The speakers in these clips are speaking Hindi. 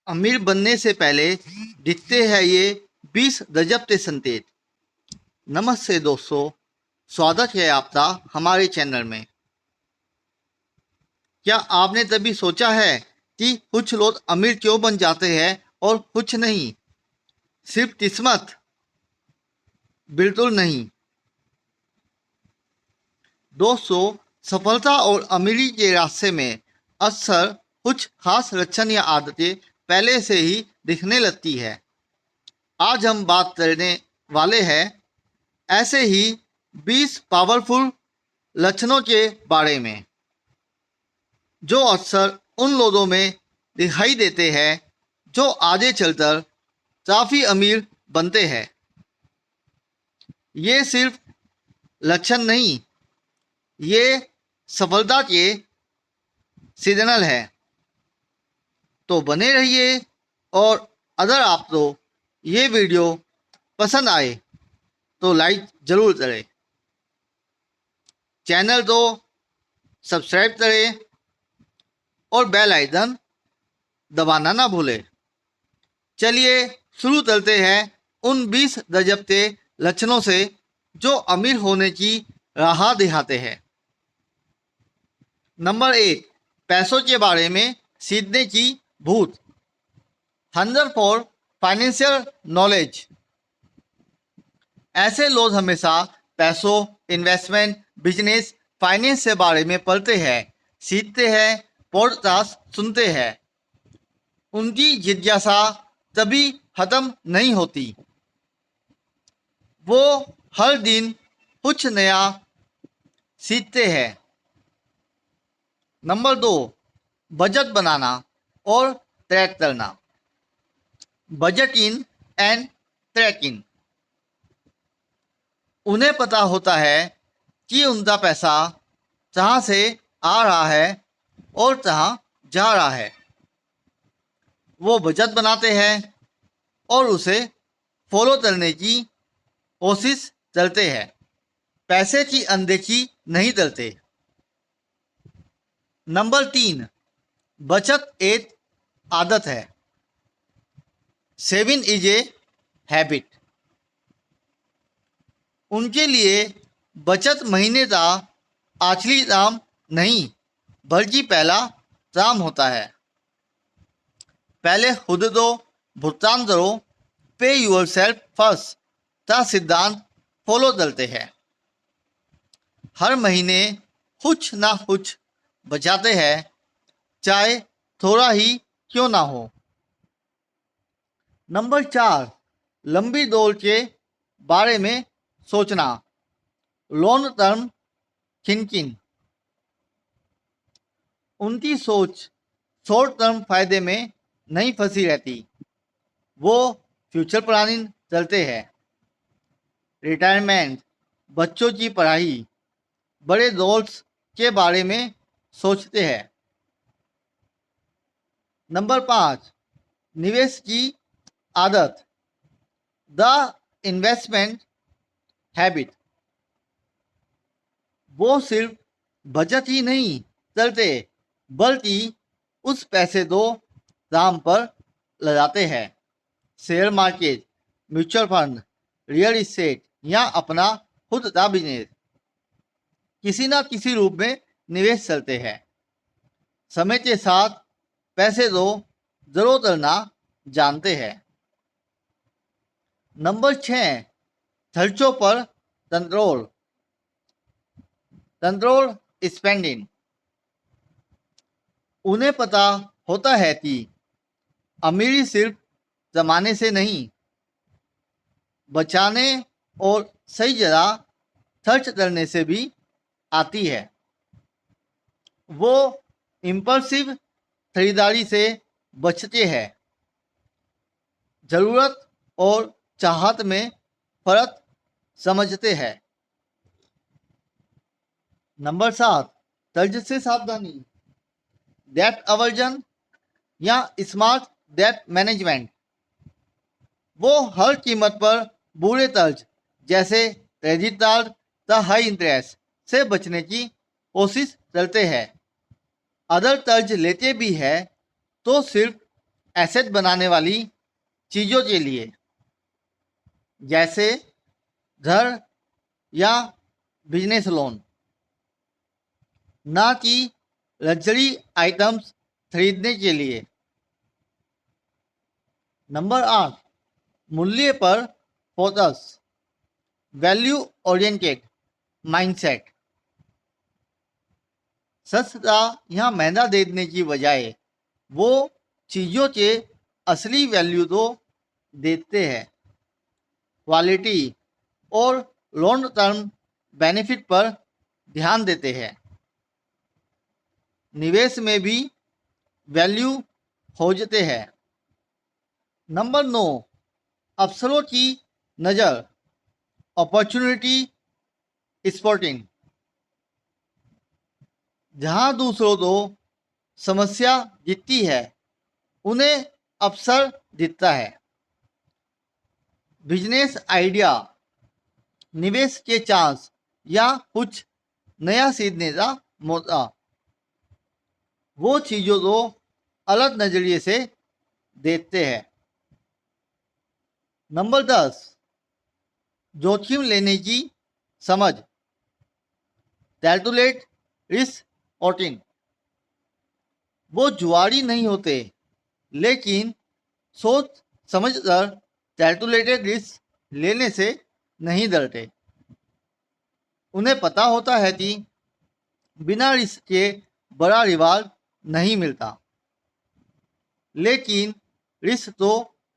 अमीर बनने से पहले दिखते हैं ये 20 गजब के संकेत। नमस्ते दोस्तों, स्वागत है आपका हमारे चैनल में। क्या आपने कभी सोचा है कि कुछ लोग अमीर क्यों बन जाते हैं और कुछ नहीं? सिर्फ किस्मत? बिल्कुल नहीं दोस्तों, सफलता और अमीरी के रास्ते में अक्सर कुछ खास लक्षण या आदतें पहले से ही दिखने लगती है। आज हम बात करने वाले हैं ऐसे ही 20 पावरफुल लक्षणों के बारे में जो अक्सर उन लोगों में दिखाई देते हैं जो आगे चलकर काफी अमीर बनते हैं। ये सिर्फ लक्षण नहीं, ये सफलता के सिग्नल है। तो बने रहिए, और अगर आपको ये वीडियो पसंद आए तो लाइक जरूर करें, चैनल को सब्सक्राइब करें और बेल आइकन दबाना ना भूलें। चलिए शुरू करते हैं उन 20 गजब के लक्षणों से जो अमीर होने की राह दिखाते हैं। नंबर 1, पैसों के बारे में सीखने की भूत। Hunger for financial knowledge. ऐसे लोग हमेशा पैसों, इन्वेस्टमेंट, बिजनेस, फाइनेंस के बारे में पढ़ते हैं, सीखते हैं, पॉडकास्ट सुनते हैं। उनकी जिज्ञासा कभी खत्म नहीं होती। वो हर दिन कुछ नया सीखते हैं। नंबर 2, बजट बनाना और ट्रैक करना। Budgeting and tracking. उन्हें पता होता है कि उनका पैसा कहाँ से आ रहा है और कहाँ जा रहा है। वो बजट बनाते हैं और उसे फॉलो करने की कोशिश करते हैं। पैसे की अनदेखी नहीं करते। नंबर 3, बचत एक आदत है। Saving is a habit. उनके लिए बचत महीने का आखिरी काम नहीं, बल्कि पहला काम होता है। पहले खुद दो, भुगतान करो, पे यूर सेल्फ फर्स्ट का सिद्धांत फॉलो करते हैं। हर महीने कुछ ना कुछ बचाते हैं, चाहे थोड़ा ही क्यों ना हो। नंबर 4, लंबी दौड़ के बारे में सोचना। Long term thinking. उनकी सोच शॉर्ट टर्म फायदे में नहीं फंसी रहती। वो फ्यूचर प्लानिंग चलते हैं। रिटायरमेंट, बच्चों की पढ़ाई, बड़े गोल्स के बारे में सोचते हैं। नंबर 5, निवेश की आदत। The investment habit. वो सिर्फ बचत ही नहीं करते, बल्कि उस पैसे को काम पर लगाते हैं। Share market, mutual fund, real estate या अपना खुद का बिजनेस। किसी ना किसी रूप में निवेश करते हैं। समय के साथ पैसे को जरूर करना जानते हैं। नंबर 6, खर्चों पर कंट्रोल। Control spending. उन्हें पता होता है कि अमीरी सिर्फ जमाने से नहीं, बचाने और सही जगह खर्च करने से भी आती है। वो इम्पल्सिव खरीदारी से बचते हैं। जरूरत और चाहत में फर्क समझते हैं। नंबर 7, कर्ज से सावधानी। डेट अवर्जन या स्मार्ट डेट मैनेजमेंट। वो हर कीमत पर बुरे कर्ज जैसे क्रेडिट कार्ड या हाई इंटरेस्ट से बचने की कोशिश करते हैं। अगर कर्ज लेते भी है तो सिर्फ एसेट बनाने वाली चीज़ों के लिए, जैसे घर या बिजनेस लोन, ना कि लग्जरी आइटम्स खरीदने के लिए। नंबर 8, मूल्य पर फोकस, वैल्यू ओरिएंटेड माइंडसेट। सस्ता या महंगा देने की बजाय वो चीज़ों के असली वैल्यू तो देते हैं, क्वालिटी और लॉन्ग टर्म बेनिफिट पर ध्यान देते हैं। निवेश में भी वैल्यू खोजते हैं। नंबर 9, अवसरों की नज़र, अपॉर्चुनिटी स्पॉटिंग। जहां दूसरों को समस्या दिखती है, उन्हें अवसर दिखता है। बिजनेस आइडिया, निवेश के चांस या कुछ नया सीखने का मौका, वो चीज़ों को अलग नज़रिए से देखते हैं। नंबर 10, जोखिम लेने की समझ, कैलकुलेट रिस्क ऑटिन। वो जुआरी नहीं होते, लेकिन सोच समझकर कैलकुलेटेड रिस्क लेने से नहीं डरते। उन्हें पता होता है कि बिना रिस्क के बड़ा रिवार्ड नहीं मिलता, लेकिन रिस्क तो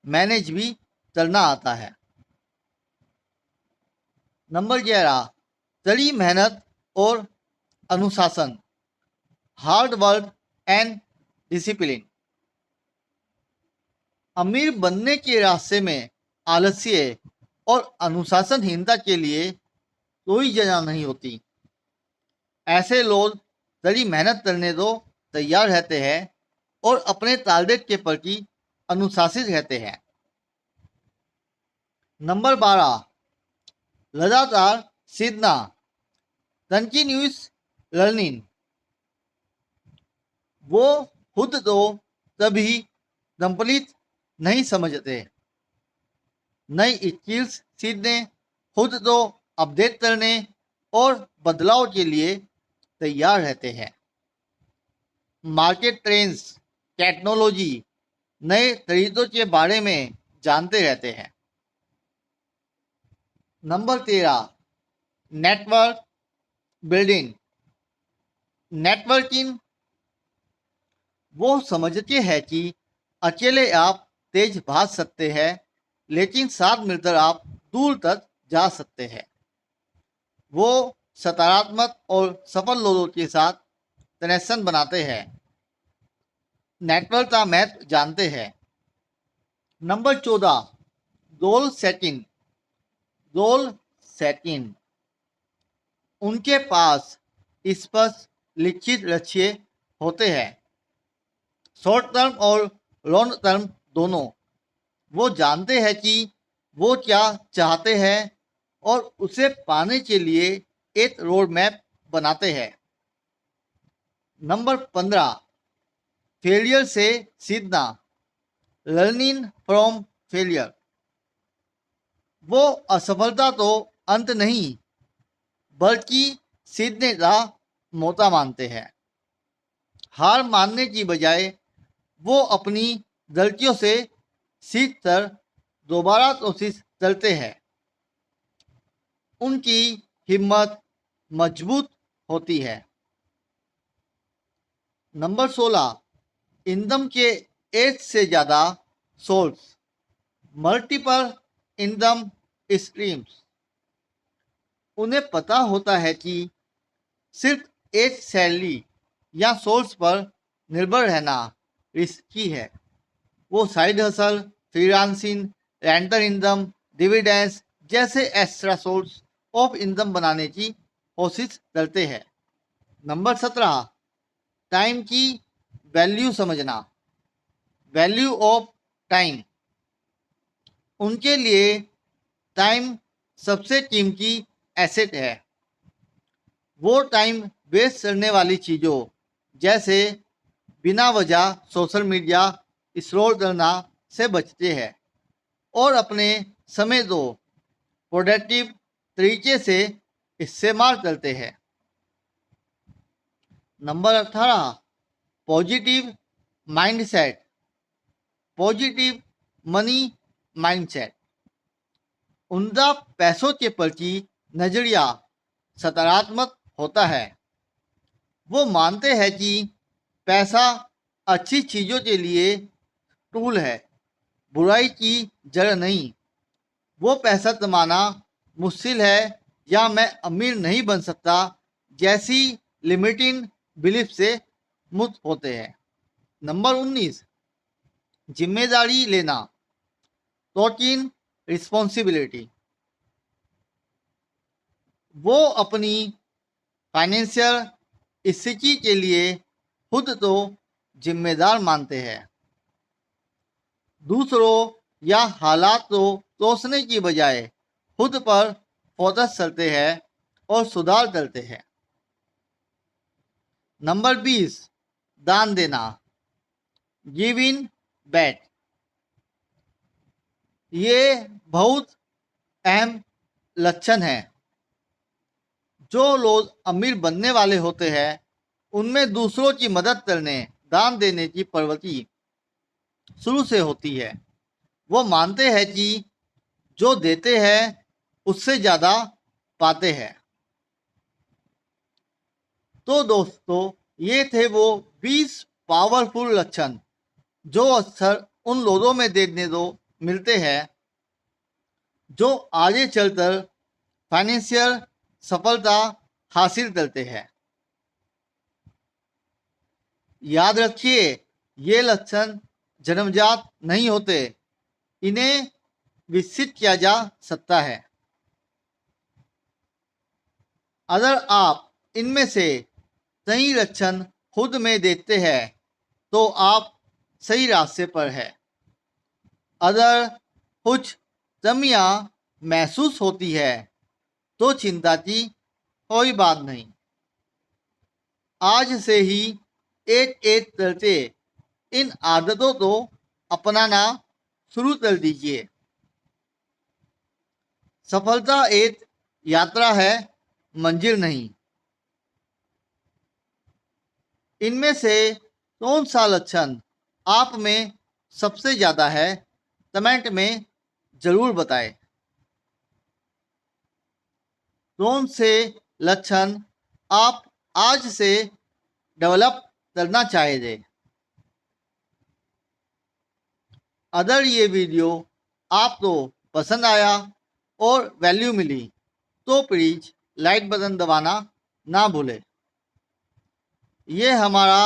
मैनेज भी करना आता है। नंबर 11, कड़ी मेहनत और अनुशासन, हार्ड वर्क एंड डिसिप्लिन। अमीर बनने के रास्ते में आलस्य और अनुशासनहीनता के लिए कोई जगह नहीं होती। ऐसे लोग कड़ी मेहनत करने को तैयार रहते हैं और अपने टारगेट के प्रति अनुशासित रहते हैं। नंबर 12, लगातार सीखना, कंटिन्यूस लर्निंग। वो खुद तो कभी कंप्लीट नहीं समझते, नई स्किल्स सीखने, खुद को अपडेट करने और बदलाव के लिए तैयार रहते हैं। मार्केट ट्रेंड्स, टेक्नोलॉजी, नए तरीकों के बारे में जानते रहते हैं। Number 13, network building. नेटवर्किंग, वो समझते हैं कि अकेले आप तेज भाग सकते हैं, लेकिन साथ मिलकर आप दूर तक जा सकते हैं। वो सकारात्मक और सफल लोगों के साथ कनेक्शन बनाते हैं, नेटवर्क का महत्व जानते हैं। Number 14, goal setting. Goal setting, उनके पास स्पष्ट लिखित लक्ष्य होते हैं, शॉर्ट टर्म और लॉन्ग टर्म दोनों। वो जानते हैं कि वो क्या चाहते हैं और उसे पाने के लिए एक रोड मैप बनाते हैं। नंबर 15, फेलियर से सीखना, लर्निंग फ्रॉम फेलियर। वो असफलता तो अंत नहीं, बल्कि सीखने का मौका मानते हैं। हार मानने की बजाय वो अपनी गलतियों से सीखकर दोबारा कोशिश करते हैं। उनकी हिम्मत मजबूत होती है। नंबर 16, इनकम के एक से ज़्यादा सोर्स, मल्टीपल इनकम स्ट्रीम्स। उन्हें पता होता है कि सिर्फ एक सैलरी या सोर्स पर निर्भर रहना रिस्की है। वो side hustle, freelancing, rental income, dividends जैसे एक्स्ट्रा सोर्स ऑफ इनकम बनाने की कोशिश करते हैं। नंबर 17, टाइम की वैल्यू समझना, वैल्यू ऑफ टाइम। उनके लिए टाइम सबसे कीमती एसेट है। वो टाइम वेस्ट करने वाली चीज़ों, जैसे बिना वजह सोशल मीडिया स्क्रॉल करना से बचते हैं और अपने समय को प्रोडक्टिव तरीके से इस्तेमाल करते हैं। Number 18, positive mindset. Positive money mindset. उनका पैसों के प्रति नजरिया सकारात्मक होता है। वो मानते हैं कि पैसा अच्छी चीज़ों के लिए टूल है, बुराई की जड़ नहीं। वो पैसा कमाना मुश्किल है या मैं अमीर नहीं बन सकता जैसी लिमिटिंग बिलीफ से मुक्त होते हैं। नंबर 19, जिम्मेदारी लेना। Talking responsibility. वो अपनी फाइनेंशियल स्थिति के लिए खुद तो जिम्मेदार मानते हैं। दूसरों या हालात को सोचने की बजाय खुद पर फोकस करते हैं और सुधार करते हैं। नंबर 20, दान देना। Giving back. ये बहुत अहम लक्षण है। जो लोग अमीर बनने वाले होते हैं उनमें दूसरों की मदद करने, दान देने की प्रवृत्ति शुरू से होती है। वो मानते हैं कि जो देते हैं उससे ज़्यादा पाते हैं। तो दोस्तों, ये थे वो 20 पावरफुल लक्षण जो अक्सर उन लोगों में देखने को मिलते हैं जो आगे चलकर फाइनेंशियल सफलता हासिल करते हैं। याद रखिए, ये लक्षण जन्मजात नहीं होते, इन्हें विकसित किया जा सकता है। अगर आप इनमें से कई लक्षण खुद में देखते हैं तो आप सही रास्ते पर हैं। अगर कुछ कमियां महसूस होती है तो चिंता की कोई बात नहीं। आज से ही एक एक करके इन आदतों को अपनाना शुरू कर दीजिए। सफलता एक यात्रा है, मंजिल नहीं। इनमें से कौन सा लक्षण आप में सबसे ज़्यादा है, कमेंट में ज़रूर बताएं। कौन से लक्षण आप आज से डेवलप करना चाहेंगे। अगर ये वीडियो आपको पसंद आया और वैल्यू मिली तो प्लीज़ लाइक बटन दबाना ना भूलें। ये हमारा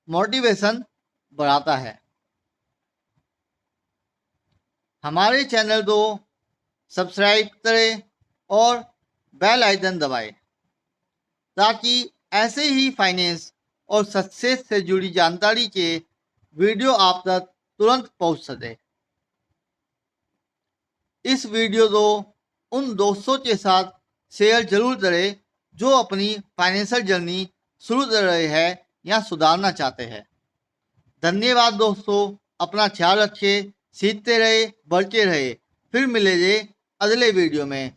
मोटिवेशन बढ़ाता है। हमारे चैनल को सब्सक्राइब करें और बेल आइकन दबाएं ताकि ऐसे ही फाइनेंस और सक्सेस से जुड़ी जानकारी के वीडियो आप तक तुरंत पहुंच सके। इस वीडियो को उन दोस्तों के साथ शेयर जरूर करें जो अपनी फाइनेंशियल जर्नी शुरू कर रहे हैं या सुधारना चाहते हैं। धन्यवाद दोस्तों, अपना ख्याल रखिए, सीखते रहे, बढ़ते रहे। फिर मिलेंगे अगले वीडियो में।